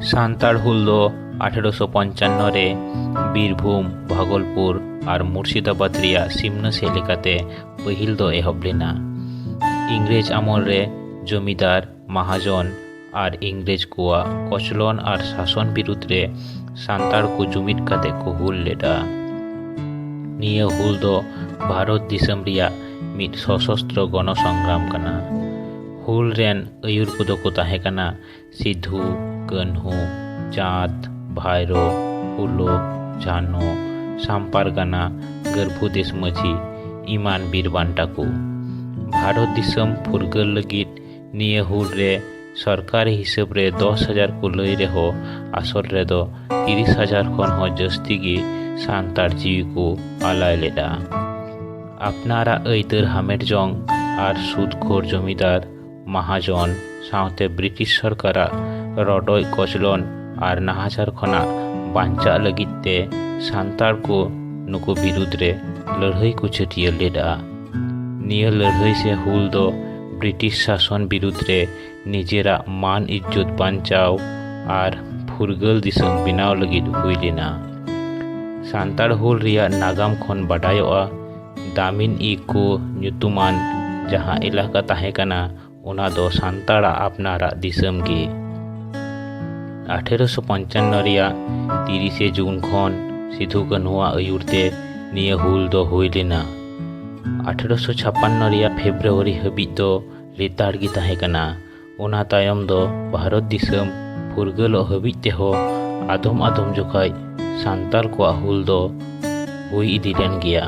सान्ताड़ हुल दो 1855 रे बीरभूम भागलपुर और मुर्शिदाबाद रिया सिमना सेलेकाते पहिल दो एहब लेना। इंग्रेज आमल रे जमीदार महाजन और इंग्रेज कोआ कचलन और शासन विरुद्ध रे सान्ताड़ को जुमिद काते को हुल लेदा। निया हुल दो भारत दिसम रिया मिद सशस्त्र गण संग्राम कना। हुल रेन अयुर कुदो को ताहे कना सिद्धू कन्हू चाँद भाईरो फुलो झानो साम्पारगाना गर्भुदेश मझी इमान बीरबान्टा को भारत दिसम फुरगल लगित निये हुल रे सरकारी हिसाब रे 10,000 को लई रेहो आसल रे दो 30,000 खन हो जस्ती गी सान्ताड़ जीवी को आलाय लेदा। अपनारा ऐतर हामेट जंग और सूदखोर जमीदार महाजन साउते ब्रिटिश सरकार रडोय कचलन और नाहाचार खना बांचा लगिते सान्ताड़ को नुको विरुद्ध रे लड़ाई को छटिया लेदा। निया लड़ाई से हुल दो ब्रिटिश शासन विरुद्ध रे निजेरा मान इज्जत बांचाव और फुरगल दिसम बिनाव लगिद हुई लेना। सान्ताड़ हुल रिया नागाम खन बाडायोआ दामिन ई को ᱧᱩᱛᱩᱢᱟᱱ जहाँ इलाका ताहे कना उना दो सान्ताड़ा अपनारा दिसम गे। 1855 रिया 30 जून खन सिधु कान्हुआ अयुरते निया हुल दो हुई लेना। 1856 रिया फेब्रुआरी हबी दो लेताड़ गी ताहे कना। उना तायम दो भारत दिसम फुरगल हबी तेहो आदम आदम जोखाय सान्ताल को हुल दो हुई इदी लेन गया।